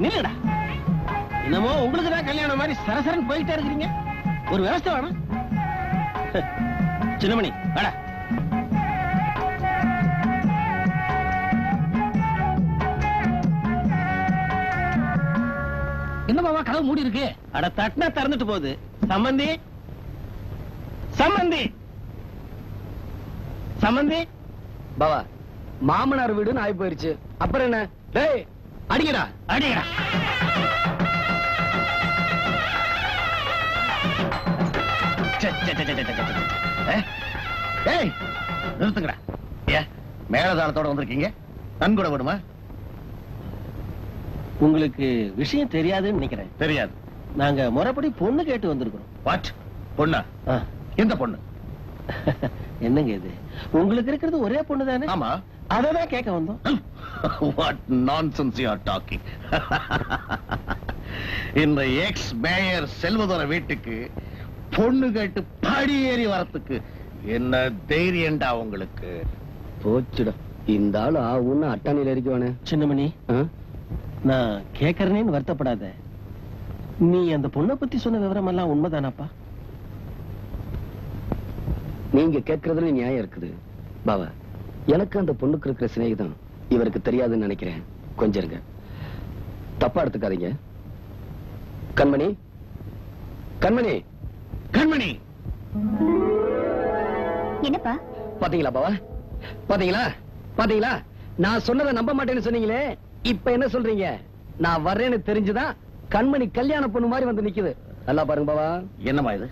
நில்லுடா. என்னமோ உங்களுக்கு தான் கல்யாணம் மாதிரி சரசரன் போயிட்டே இருக்கிறீங்க. ஒரு விவசாய வேணும். சின்னமணி வாடா. என்ன பாவா கதவு மூடி இருக்கு? அட தட்டினா திறந்துட்டு போகுது. சம்பந்தி சம்பந்தி சம்பந்தி. பாவா மாமனார் வீடுன்னு ஆகி போயிருச்சு. அப்புறம் என்ன? டேய் அடிக்கடா அடிக்கடா. நிறுத்துங்கடா. மேலதாளத்தோட வந்திருக்கீங்க, நன்கொடை விடுமா? உங்களுக்கு விஷயம் தெரியாதுன்னு நினைக்கிறேன். தெரியாது. நாங்க முறைப்படி பொண்ணு கேட்டு வந்திருக்கிறோம். வாட்? பொண்ணா? எந்த பொண்ணு? என்னங்க இது, உங்களுக்கு இருக்கிறது ஒரே பொண்ணு தானே? ஆமா. அததான் கேட்க வந்தோம். What nonsense you are talking. இந்த எக்ஸ் மேயர் செல்வதோர வீட்டுக்கு பொண்ணு கேட்டு படி ஏறி வரத்துக்கு என்ன தைரியம்டா உங்களுக்கு? போச்சுடா, இந்த ஆளு ஆவுன்னு அட்டாணியில இருக்குவானே. சின்னமணி, நான் கேட்கறேன்னு வருத்தப்படாத. நீ அந்த பொண்ணை பத்தி சொன்ன விவரம் எல்லாம் உண்மைதானாப்பா? நீங்க கேட்கறதுல நியாயம் இருக்குது பாவா. எனக்கு அந்த பொண்ணுக்கு இருக்கிற சிநேகிதம் இவருக்கு தெரியாதுன்னு நினைக்கிறேன். கொஞ்சம் இருங்க, தப்பா எடுத்துக்காதீங்க. கண்மணி, கண்மணி, கண்மணி. என்னப்பா? பாத்தீங்களா பாவா, பாத்தீங்களா பாத்தீங்களா? நான் சொன்னதை நம்ப மாட்டேன்னு சொன்னீங்களே, இப்ப என்ன சொல்றீங்க? நான் வர்றேன்னு தெரிஞ்சுதான் கண்மணி கல்யாண பொண்ணு மாதிரி வந்து நிக்குது. நல்லா பாருங்க பாவா. என்னமா இது?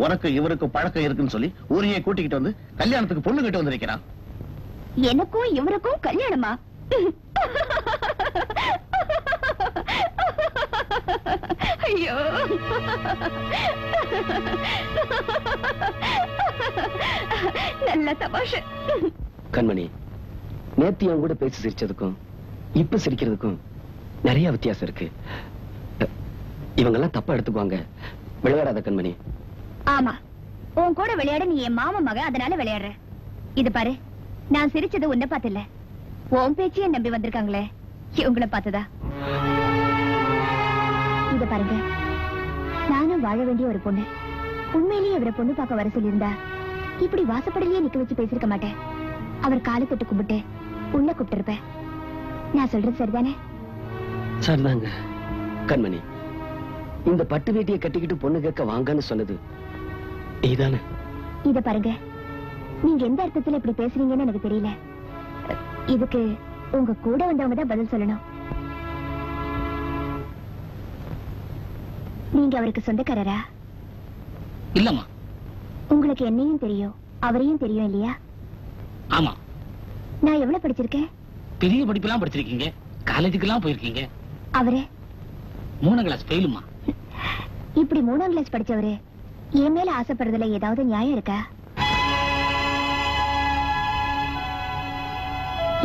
உனக்கு இவருக்கு பழக்கம் இருக்குன்னு சொல்லி ஊரையே கூட்டிக்கிட்டு வந்து கல்யாணத்துக்கு பொண்ணு கிட்ட வந்திருக்கிறான். எனக்கும் இவருக்கும் கல்யாணமா? ஐயோ, நல்ல தமாஷை. கண்மணி, நேத்து என் கூட பேசி சிரிச்சதுக்கும் இப்ப சிரிக்கிறதுக்கும் நிறைய வித்தியாசம் இருக்கு. இவங்க எல்லாம் தப்பா எடுத்துக்குவாங்க. விளையாடாத கண்மணி. ஆமா, உன் கூட விளையாட நீ என் மாமா மக, அதனால விளையாடுற. இது பாரு, நான் சிரிச்சது உன்னை பார்த்து இல்ல, உன் பேச்சையே நம்பி வந்திருக்காங்களே இவங்களை பார்த்துதா. இத பாருங்க, நானும் வாழ வேண்டிய ஒரு பொண்ணு. உண்மையிலேயே அவரை பொண்ணு பார்க்க வர சொல்லியிருந்தா இப்படி வாசப்படலையே நிக்க வச்சு பேசிருக்க மாட்டேன். அவர் காலை தொட்டு கும்பிட்டு உள்ள கூப்பிட்டு இருப்பேன். நான் சொல்றது சரிதானே? சரிதாங்க. கண்மணி, இந்த பட்டு வேட்டியை கட்டிக்கிட்டு பொண்ணு கேட்க வாங்கன்னு சொன்னது நீதானே? இத பாருங்க, நீங்க எந்த அர்த்தத்துல இப்படி பேசுறீங்கன்னு எனக்கு தெரியல. இதுக்கு உங்க கூட வந்தவங்க தான் பதில் சொல்லணும். நீங்க அவருக்கு சொந்தக்காரரா? இல்லம்மா. உங்களுக்கு என்னையும் தெரியும், அவரையும் தெரியும் இல்லையா? ஆமா. நான் எவ்வளவு படிச்சிருக்கேன்? பெரிய படிப்பெல்லாம் படிச்சிருக்கீங்க, காலேஜுக்கெல்லாம் போயிருக்கீங்க. அவரு 3ஆம் கிளாஸ் ஃபெயிலுமா. இப்படி 3ஆம் கிளாஸ் படிச்சவரு என் மேல ஆசைப்படுறதுல ஏதாவது நியாயம் இருக்கா?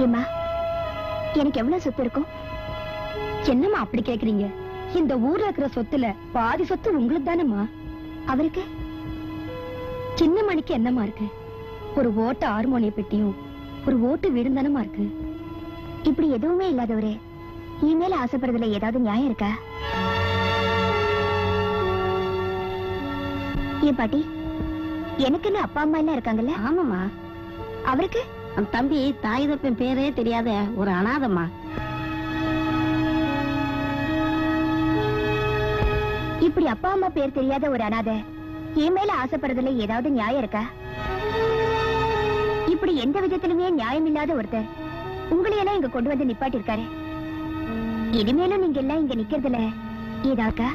ஏமா, எனக்கு எவ்வளவு சொத்து இருக்கும்? என்னம்மா அப்படி கேக்குறீங்க? இந்த ஊர்ல இருக்கிற சொத்துல பாதி சொத்து உங்களுக்கு தானேம்மா. அவருக்கு சின்ன மணிக்கு என்னமா இருக்கு? ஒரு ஓட்ட ஹார்மோனிய பெட்டியும் ஒரு ஓட்டு வீடும் தானமா இருக்கு. இப்படி எதுவுமே இல்லாதவரு என் மேல ஆசைப்படுறதுல ஏதாவது நியாயம் இருக்கா? ஏன் பாட்டி, எனக்குன்னு அப்பா அம்மா எல்லாம் இருக்காங்கல்ல? ஆமாமா. அவருக்கு அந்த தம்பி தாய் தப்பன் பேரே தெரியாத ஒரு அனாதம்மா. இப்படி அப்பா அம்மா பேர் தெரியாத ஒரு அனாதை என் மேல ஆசைப்படுறதுல ஏதாவது நியாயம் இருக்கா? இப்படி எந்த விதத்திலுமே நியாயம் இல்லாத ஒருத்தர் உங்களையெல்லாம் இங்க கொண்டு வந்து நிப்பாட்டி இருக்காரு. இனிமேலும் நீங்க எல்லாம் இங்க நிக்கிறதுல ஏதாக்கா?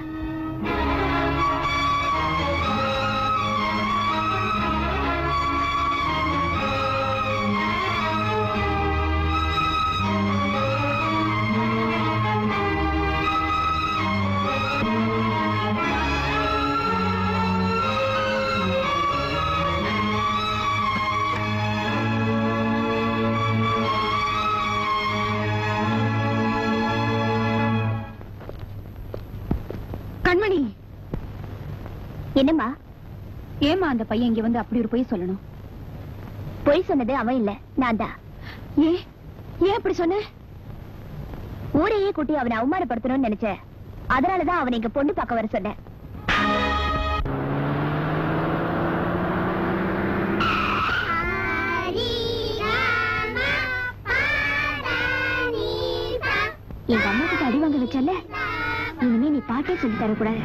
கண்மணி, என்னம்மா? ஏமா அந்த பையன் இங்க வந்து அப்படி ஒரு பொய் சொல்லணும்? பொய் சொன்னது அவன் இல்ல, நான் தான். ஏன் அப்படி சொன்ன? ஊரையே கூட்டி அவனை அவமானப்படுத்தணும்னு நினைச்சேன். அதனாலதான் அவனை இங்க பொண்ணு பார்க்க வர சொன்னேன். எங்க அம்மா கிட்ட அடி வாங்க வச்சல, இனிமே நீ பாட்டே சொல்லி தரக்கூடாது.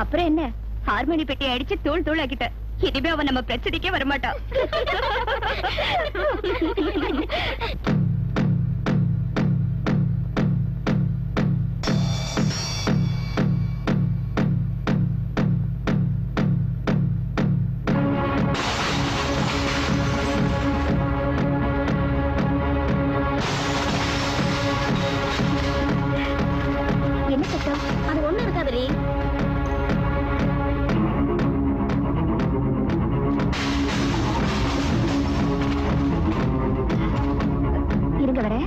அப்புறம் என்ன, ஹார்மோனி பெட்டி அடிச்சு தூள் தூள் ஆக்கிட்ட. இனிமே அவன் நம்ம பிரச்சனைக்கே வரமாட்டான். என்ன சத்தம்? அது ஒண்ணு இருக்காது. இருங்க வர.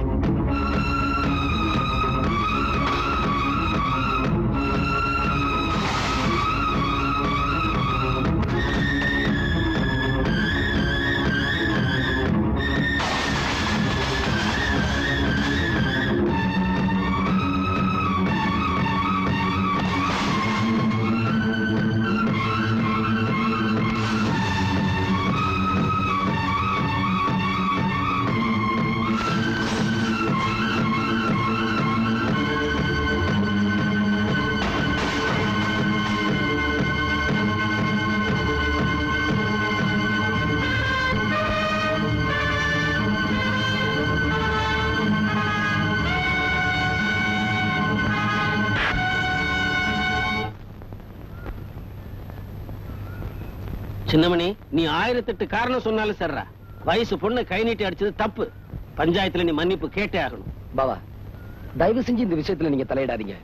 சின்னமணி, நீ 1008 காரணம் சொன்னாலும் சர்றா, வயசு பொண்ணு கை நீட்டி அடிச்சது தப்பு. பஞ்சாயத்துல நீ மன்னிப்பு கேட்டே ஆகணும். பாவா, தயவு செஞ்சு இந்த விஷயத்துல நீங்க தலையிடாதீங்க.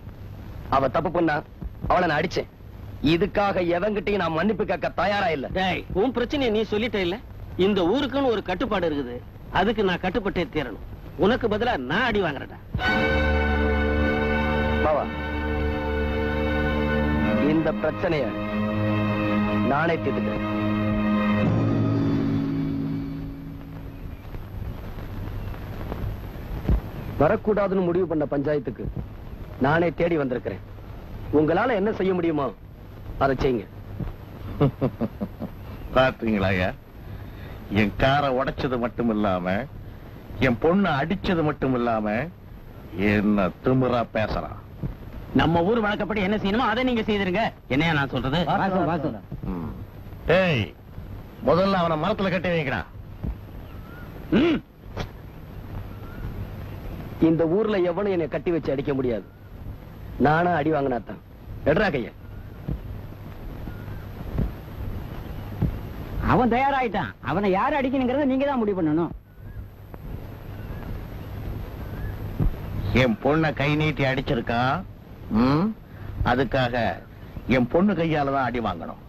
அவ தப்பு பண்ணா அவளை நான் அடிச்சேன். இதுக்காக எவங்கிட்டையும் நான் மன்னிப்பு கேட்க தயாரா இல்ல. டேய், உன் பிரச்சனையை நீ சொல்லிட்ட இல்ல. இந்த ஊருக்குன்னு ஒரு கட்டுப்பாடு இருக்குது. அதுக்கு நான் கட்டுப்பட்டே தீரணும். உனக்கு பதிலா நான் அடி வாங்குறேன்டா. பாவா, இந்த பிரச்சனைய நானே தீர்த்துக்கிறேன். வரக்கூடாதுன்னு முடிவு பண்ண பஞ்சாயத்துக்கு நானே தேடி வந்திருக்கிறேன். உங்களால என்ன செய்ய முடியுமோ அதை செய்யுங்க. பாத்தீங்களா, என் காரை உடைச்சது மட்டும் இல்லாம என் பொண்ணு அடிச்சது மட்டும் இல்லாம என்ன திமிரா பேசுறான். நம்ம ஊர் வழக்கப்படி என்ன செய்யணுமோ அதை நீங்க செய்திருங்க. என்னையா நான் சொல்றது? ஏய், முதல்ல அவனை மரத்துல கட்டி வைக்கிறான். இந்த ஊர்ல எவனும் என்னை கட்டி வச்சு அடிக்க முடியாது. நானா அடி வாங்கினாத்தான். எடுறா கைய. அவன் தயாராயிட்டான். அவனை யாரு அடிக்கணுங்கிறத நீங்க தான் முடிவு பண்ணணும். என் பொண்ணை கை நீட்டி அடிச்சிருக்கான். அதுக்காக என் பொண்ணு கையால தான் அடி வாங்கணும்.